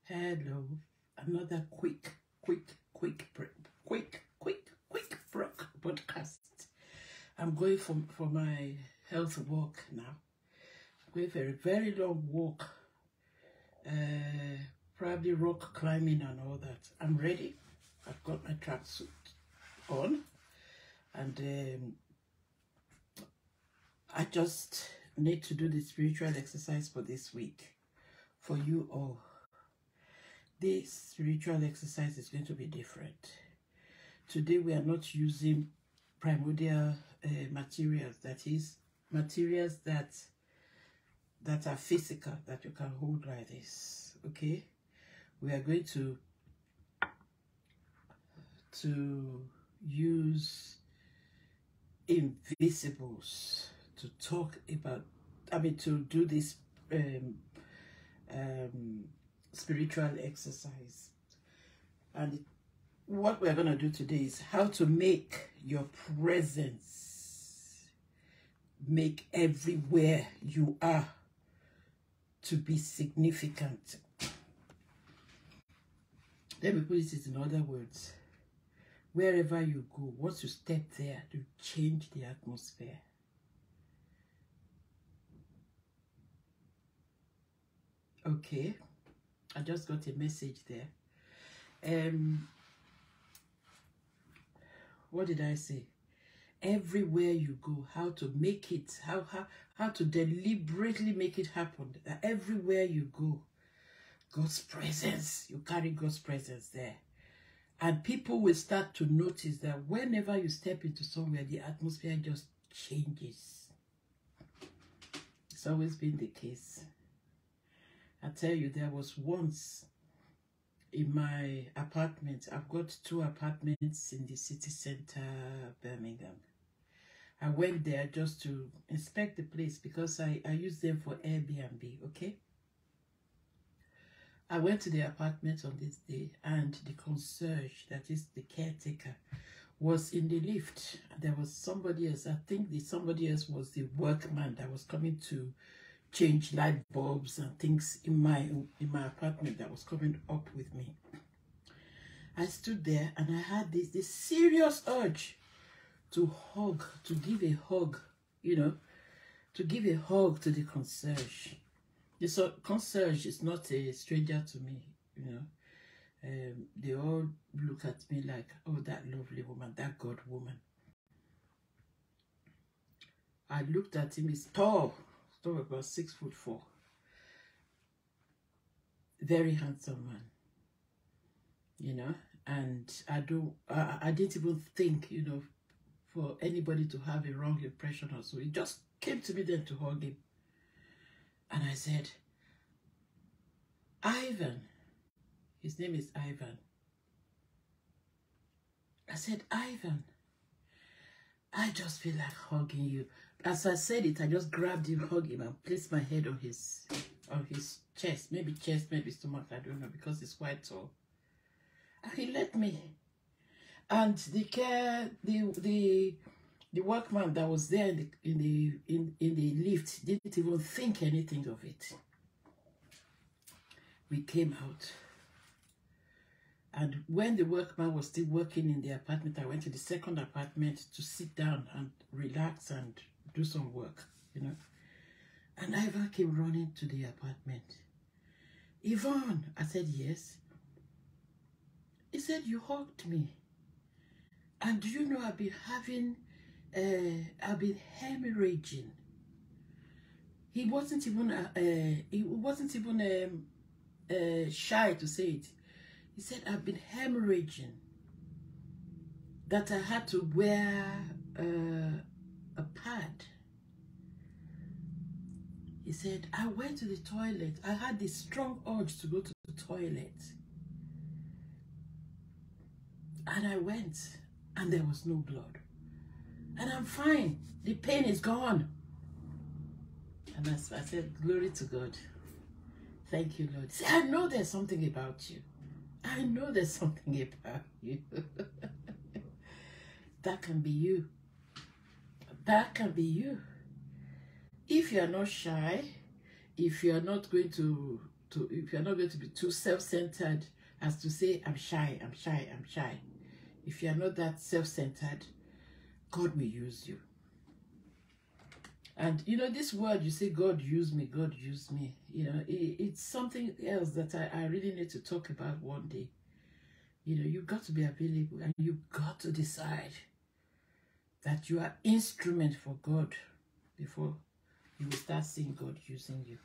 Hello, another quick podcast. I'm going for my health walk now. Going for a very long walk, probably rock climbing and all that. I'm ready. I've got my tracksuit on, and I just need to do the spiritual exercise for this week for you all. This spiritual exercise is going to be different. Today we are not using primordial materials, that is, materials that are physical, that you can hold like this, okay? We are going to use invisibles to talk about, to do this spiritual exercise. And what we're going to do today is how to make your presence, make everywhere you are to be significant. Let me put it in other words. Wherever you go, once you step there, to change the atmosphere. Okay, I just got a message there. What did I say? Everywhere you go, how to make it, how to deliberately make it happen. Everywhere you go, God's presence, you carry God's presence there. And people will start to notice that whenever you step into somewhere, the atmosphere just changes. It's always been the case. I tell you, there was once in my apartment. I've got 2 apartments in the city center, Birmingham. I went there just to inspect the place because I use them for Airbnb, okay? I went to the apartment on this day, and the concierge, that is the caretaker, was in the lift. There was somebody else. I think somebody else was the workman that was coming to change light bulbs and things in my apartment that was coming up with me. I stood there and I had this serious urge to give a hug, to give a hug to the concierge. The concierge is not a stranger to me, They all look at me like, oh, that lovely woman, that God woman. I looked at him. He's tall, about 6'4". Very handsome man, and I didn't even think, for anybody to have a wrong impression or so. It just came to me then to hug him. And I said, Ivan. His name is Ivan. I said, Ivan, I just feel like hugging you. As I said it, I just grabbed him, hugged him, and placed my head on his chest. Maybe stomach, I don't know, because it's quite tall. And he let me. And the workman that was there in the lift didn't even think anything of it. We came out. And when the workman was still working in the apartment, I went to the second apartment to sit down and relax and do some work, And Ivan came running to the apartment. Yvonne, I said, yes. He said, you hugged me. And do you know I've been hemorrhaging. He wasn't even shy to say it. He said, I've been hemorrhaging. That I had to wear a pad. He said, I went to the toilet. I had this strong urge to go to the toilet. And I went, and there was no blood. And I'm fine. The pain is gone. And I said, glory to God. Thank you, Lord. See, I know there's something about you. I know there's something about you. That can be you. That can be you. If you're not shy, if you're not going to if you're not going to be too self-centered as to say, I'm shy, I'm shy, I'm shy. If you're not that self-centered, God may use you. And you know, this word, you say, God use me, God use me. You know, it's something else that I really need to talk about one day. You know, you've got to be available, and you've got to decide that you are instrument for God before you will start seeing God using you.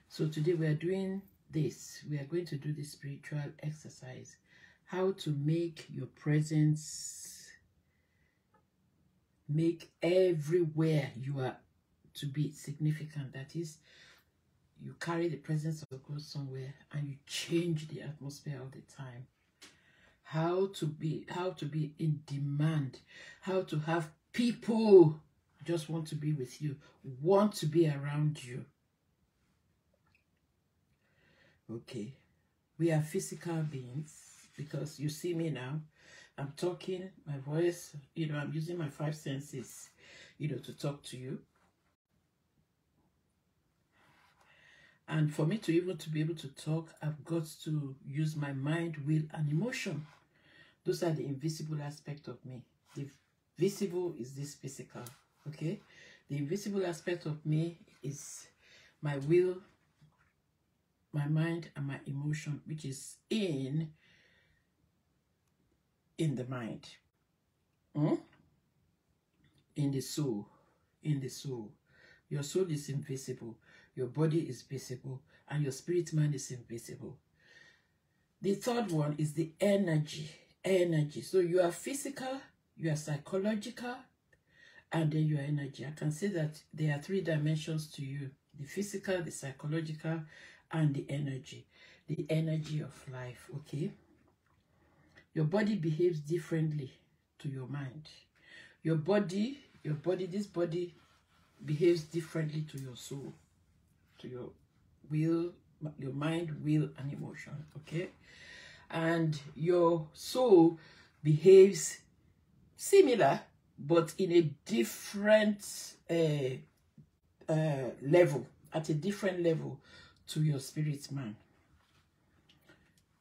So today we are doing this. We are going to do this spiritual exercise. How to make your presence, make everywhere you are to be significant. That is, you carry the presence of God somewhere and you change the atmosphere all the time. How to be in demand. How to have people just want to be with you, want to be around you. Okay, we are physical beings because you see me now. I'm talking, my voice, you know, I'm using my 5 senses, you know, to talk to you. And for me to be able to talk, I've got to use my mind, will, and emotion. Those are the invisible aspect of me. The visible is this physical, okay? The invisible aspect of me is my will, my mind, and my emotion, which is in the mind, in the soul, Your soul is invisible, your body is visible, and your spirit man is invisible. The third one is the energy. So you are physical, you are psychological, and then you are energy. I can say that there are 3 dimensions to you: the physical, the psychological, and the energy. The energy of life, okay? Your body behaves differently to your mind. Your body, this body behaves differently to your soul, to your will, your mind, will, and emotion, okay? And your soul behaves similar, but in a different level, at a different level to your spirit man.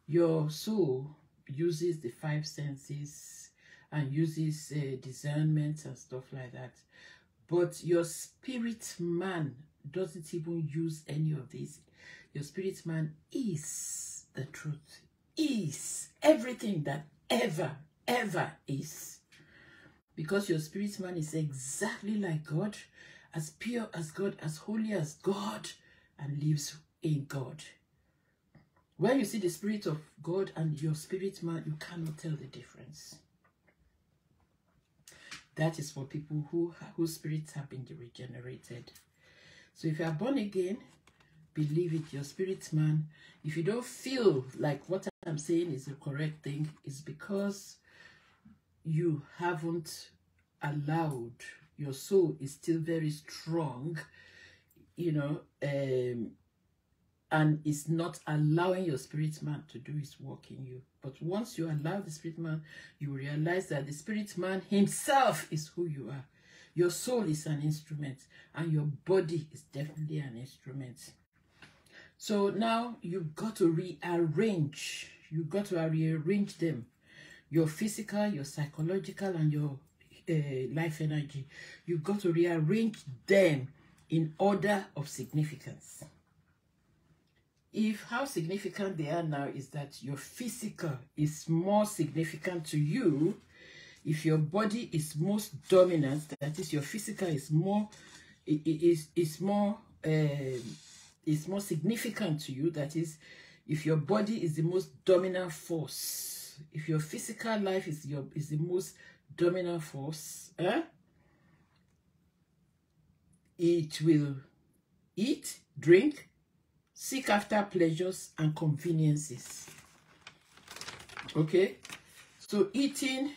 Your soul uses the 5 senses and uses discernment and stuff like that. But your spirit man doesn't even use any of this. Your spirit man is the truth, is everything that ever is. Because your spirit man is exactly like God, as pure as God, as holy as God, and lives in God. When you see the spirit of God and your spirit man, you cannot tell the difference. That is for people whose spirits have been regenerated. So if you are born again, believe it, your spirit man. If you don't feel like what I'm saying is the correct thing, it's because you haven't allowed, your soul is still very strong, you know, and it's not allowing your spirit man to do his work in you. But once you allow the spirit man, you realize that the spirit man himself is who you are. Your soul is an instrument, and your body is definitely an instrument. So now you've got to rearrange. You've got to rearrange them. Your physical, your psychological, and your life energy. You've got to rearrange them in order of significance. If how significant they are now is that your physical is more significant to you, if your body is most dominant, that is, your physical is more more significant to you, that is, if your body is the most dominant force, if your physical life is the most dominant force, it will eat, drink, seek after pleasures and conveniences. Okay? So eating,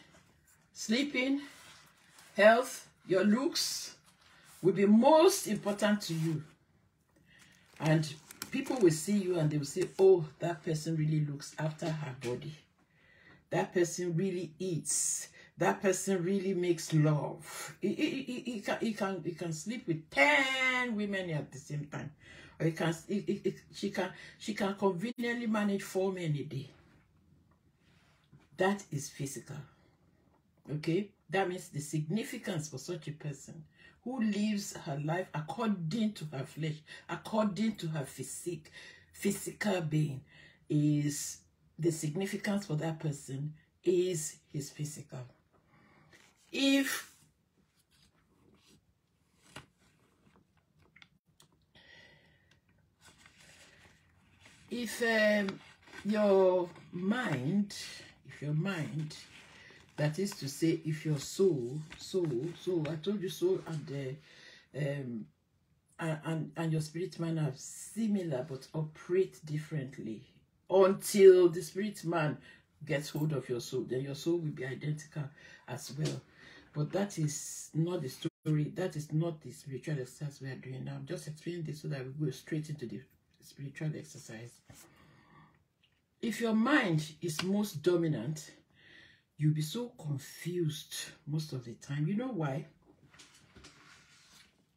sleeping, health, your looks will be most important to you. And people will see you and they will say, oh, that person really looks after her body. That person really eats. That person really makes love. He can sleep with 10 women at the same time. Or she can conveniently manage 4 men a day. That is physical. Okay? That means the significance for such a person who lives her life according to her flesh, according to her physical being, is the significance for that person is his physical. If your mind, that is to say, if your soul, I told you soul and your spirit man are similar but operate differently until the spirit man gets hold of your soul. Then your soul will be identical as well. But that is not the story. That is not the spiritual exercise we are doing now. I'm just explaining this so that we go straight into the spiritual exercise. If your mind is most dominant, you'll be so confused most of the time. You know why?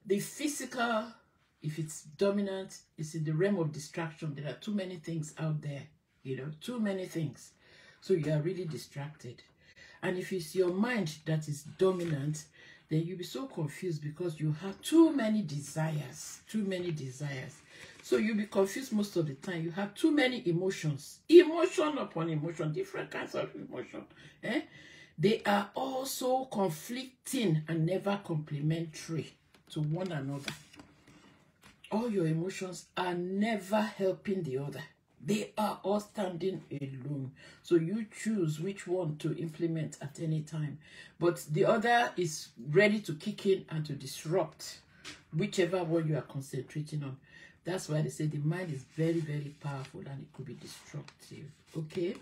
The physical, if it's dominant, is in the realm of distraction. There are too many things out there, you know, too many things. So you are really distracted. And if it's your mind that is dominant, then you'll be so confused because you have too many desires. So you'll be confused most of the time. You have too many emotions. Emotion upon emotion, different kinds of emotion. They are also conflicting and never complementary to one another. All your emotions are never helping the other. They are all standing alone. So you choose which one to implement at any time. But the other is ready to kick in and to disrupt whichever one you are concentrating on. That's why they say the mind is very, very powerful and it could be destructive. Okay?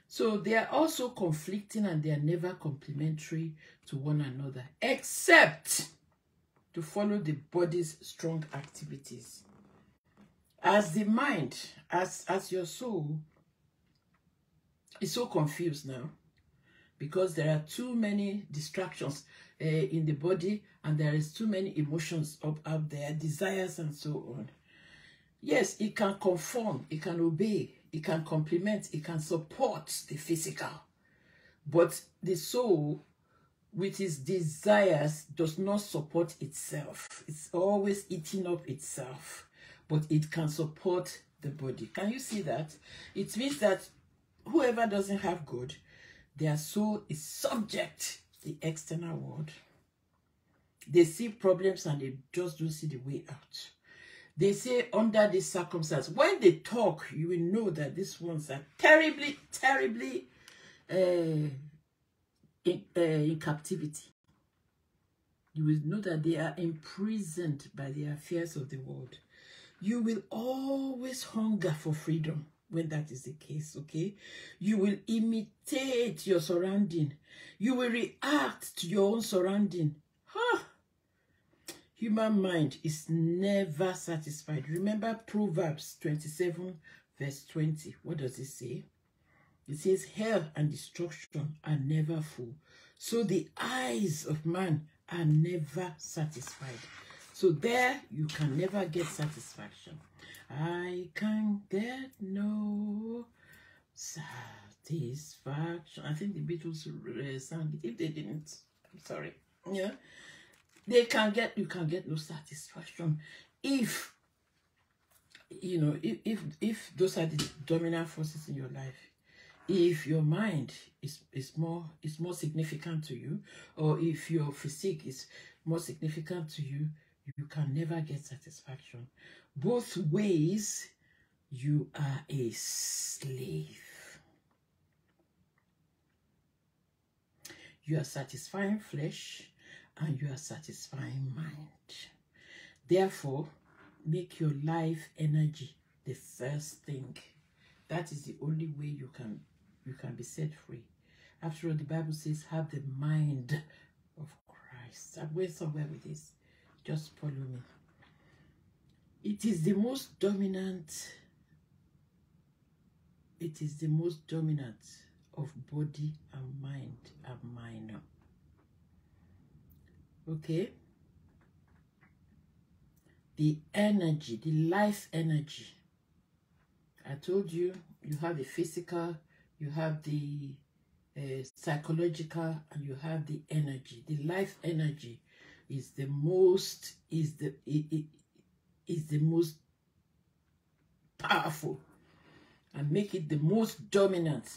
So they are also conflicting and they are never complementary to one another, except to follow the body's strong activities. As the mind, as your soul is so confused now because there are too many distractions in the body and there is too many emotions up there, desires and so on. Yes, it can conform, it can obey, it can complement, it can support the physical. But the soul, with its desires, does not support itself. It's always eating up itself. But it can support the body. Can you see that? It means that whoever doesn't have God, their soul is subject to the external world. They see problems and they just don't see the way out. They say under this circumstance, when they talk, you will know that these ones are terribly, terribly in captivity. You will know that they are imprisoned by the affairs of the world. You will always hunger for freedom when that is the case, okay? You will imitate your surrounding. You will react to your own surrounding. Human mind is never satisfied. Remember Proverbs 27 verse 20. What does it say? It says, hell and destruction are never full. So the eyes of man are never satisfied. So there you can never get satisfaction. I can get no satisfaction. I think the Beatles sang it. If they didn't, I'm sorry. Yeah. You can get no satisfaction if, you know, if those are the dominant forces in your life. If your mind is more significant to you, or if your physique is more significant to you, you can never get satisfaction. Both ways, you are a slave. You are satisfying flesh and you are satisfying mind. Therefore, make your life energy the first thing. That is the only way you can be set free. After all, the Bible says, have the mind of Christ. I'm going somewhere with this. Just follow me. It is the most dominant. It is the most dominant of body and mind and minor. Okay? the energy, the life energy. I told you, you have the physical, you have the psychological, and you have the energy. The life energy is the most, is the most powerful, and make it the most dominant.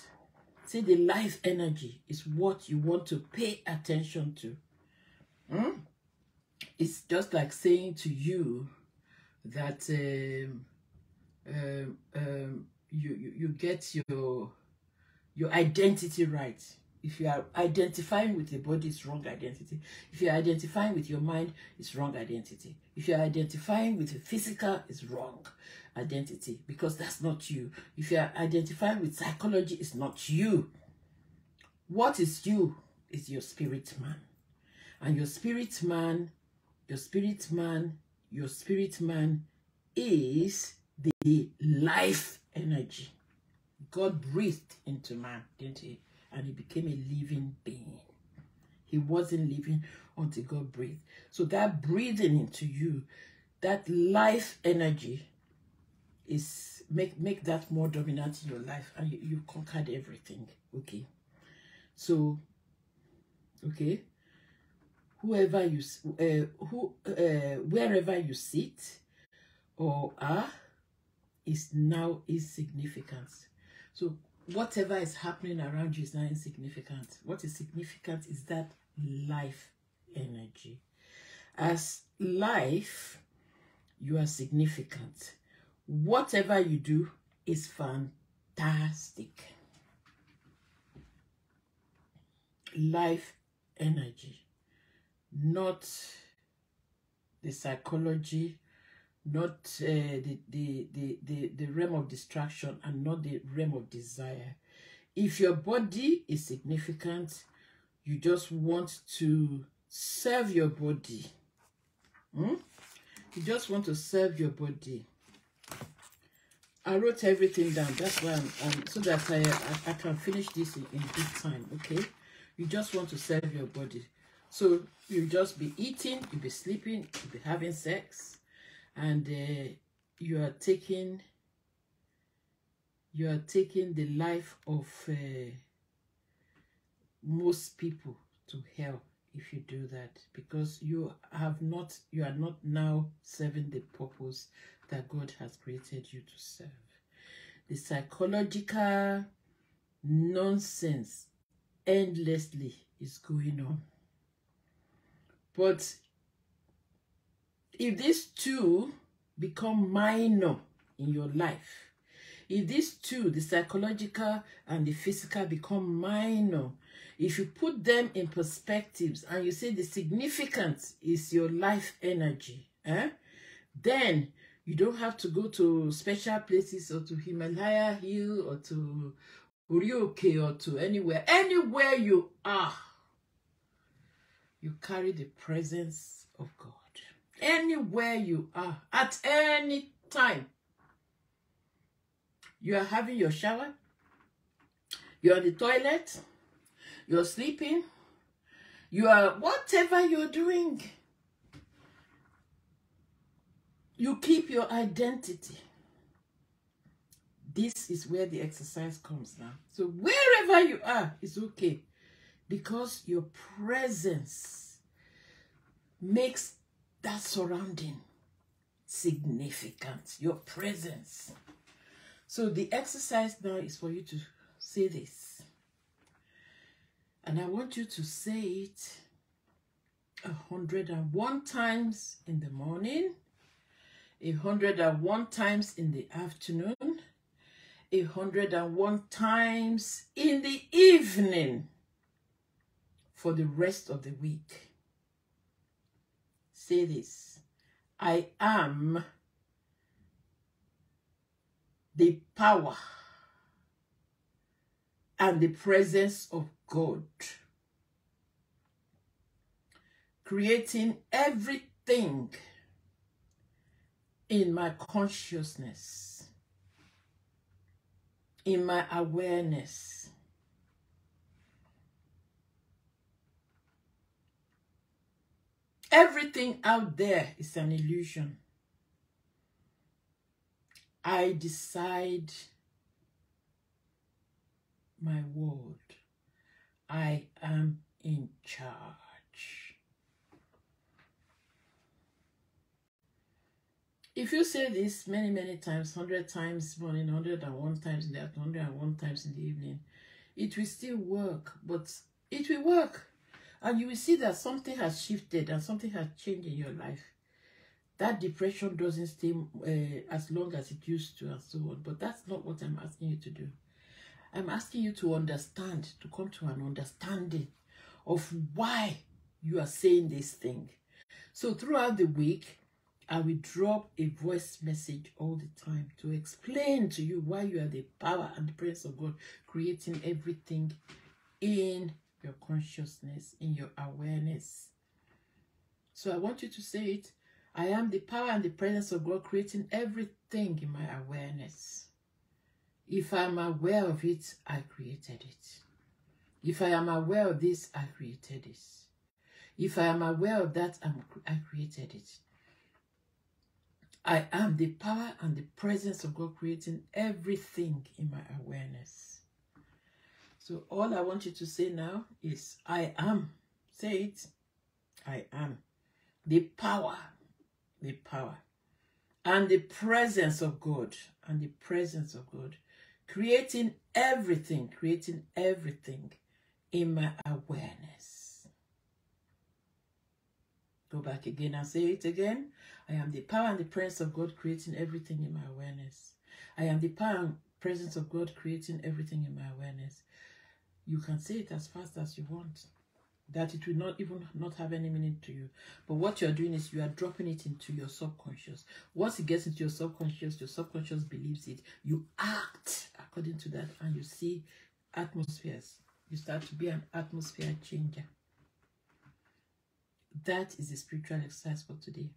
See, the life energy is what you want to pay attention to. It's just like saying to you that you get your identity right. If you are identifying with your body, it's wrong identity. If you are identifying with your mind, it's wrong identity. If you are identifying with the physical, it's wrong identity, because that's not you. If you are identifying with psychology, it's not you. What is you is your spirit man. And your spirit man is the life energy. God breathed into man, didn't he? And he became a living being. He wasn't living until God breathed. So that breathing into you, that life energy, is make that more dominant in your life, and you conquered everything. Okay. So, okay. Wherever you sit or are is now insignificant. So whatever is happening around you is now insignificant. What is significant is that life energy. As life, you are significant. Whatever you do is fantastic. Life energy, not the psychology, not the realm of distraction, and not the realm of desire. If your body is significant, you just want to serve your body. You just want to serve your body. I wrote everything down. That's why I'm so that I can finish this in good time. Okay. You just want to serve your body. So you'll just be eating, you'll be sleeping, you'll be having sex, and you are taking the life of most people to hell if you do that, because you are not now serving the purpose that God has created you to serve. The psychological nonsense endlessly is going on. But if these two become minor in your life, if these two, the psychological and the physical, become minor, if you put them in perspectives and you say the significance is your life energy, then you don't have to go to special places or to Himalaya Hill or to Urioke or to anywhere. Anywhere you are, you carry the presence of God. Anywhere you are, at any time. You are having your shower, you're on the toilet, you're sleeping, you are whatever you're doing. You keep your identity. This is where the exercise comes now. So wherever you are, it's okay. Because your presence makes that surrounding significant. Your presence. So the exercise now is for you to say this. And I want you to say it 101 times in the morning, 101 times in the afternoon, 101 times in the evening for the rest of the week. Say this. I am the power and the presence of God, creating everything in my consciousness, in my awareness. Everything out there is an illusion. I decide my world. I am in charge. If you say this many, many times, 100 times morning, 101 times in the afternoon, 101 times in the evening, it will still work, but it will work. And you will see that something has shifted and something has changed in your life. That depression doesn't stay as long as it used to and so on. But that's not what I'm asking you to do. I'm asking you to understand, to come to an understanding of why you are saying this thing. So throughout the week, I will drop a voice message all the time to explain to you why you are the power and the presence of God creating everything in your consciousness, in your awareness. So I want you to say it. I am the power and the presence of God creating everything in my awareness. If I'm aware of it, I created it. If I am aware of this, I created it. If I am aware of that, I created it. I am the power and the presence of God creating everything in my awareness. So all I want you to say now is, I am. Say it. I am the power, and the presence of God, creating everything in my awareness. Go back again and say it again. I am the power and the presence of God creating everything in my awareness. I am the power and presence of God creating everything in my awareness. You can say it as fast as you want. That it will not even not have any meaning to you. But what you're doing is you are dropping it into your subconscious. Once it gets into your subconscious believes it. You act according to that and you see atmospheres. You start to be an atmosphere changer. That is the spiritual exercise for today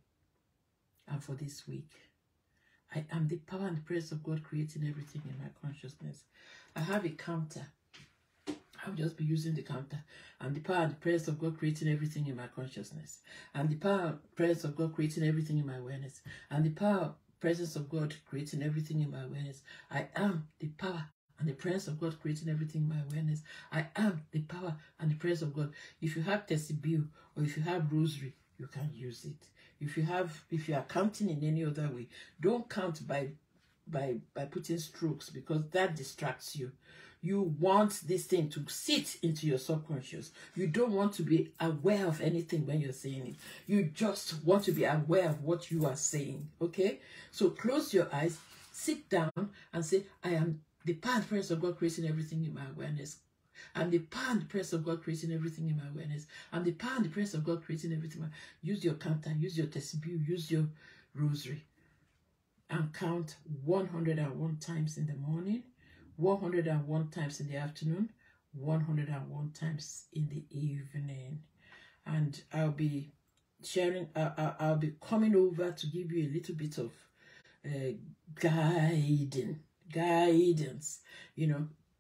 and for this week. I am the power and the presence of God creating everything in my consciousness. I have a counter. I'll just be using the counter. I'm the power and the presence of God creating everything in my consciousness. I'm the power and presence of God creating everything in my awareness. I'm the power and presence of God creating everything in my awareness. I am the power and the presence of God creating everything in my awareness. I am the power and the presence of God. If you have testibill or if you have rosary, you can use it. If you are counting in any other way, don't count by putting strokes, because that distracts you. You want this thing to sit into your subconscious. You don't want to be aware of anything when you're saying it. You just want to be aware of what you are saying. Okay? So close your eyes, sit down and say, I am the power and presence of God creating everything in my awareness. I'm the power and the presence of God creating everything in my awareness. I'm the power and the presence of God creating everything. Use your counter, use your testibill, use your rosary. And count 101 times in the morning, 101 times in the afternoon, 101 times in the evening. And I'll be sharing, I'll be coming over to give you a little bit of guidance,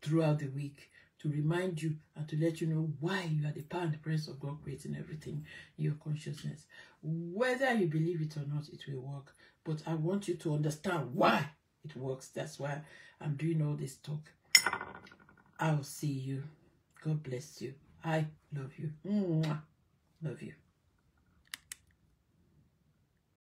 throughout the week, to remind you and to let you know why you are the power and the presence of God creating everything in your consciousness. Whether you believe it or not, it will work. But I want you to understand why it works. That's why I'm doing all this talk. I'll see you. God bless you. I love you. Mwah. Love you.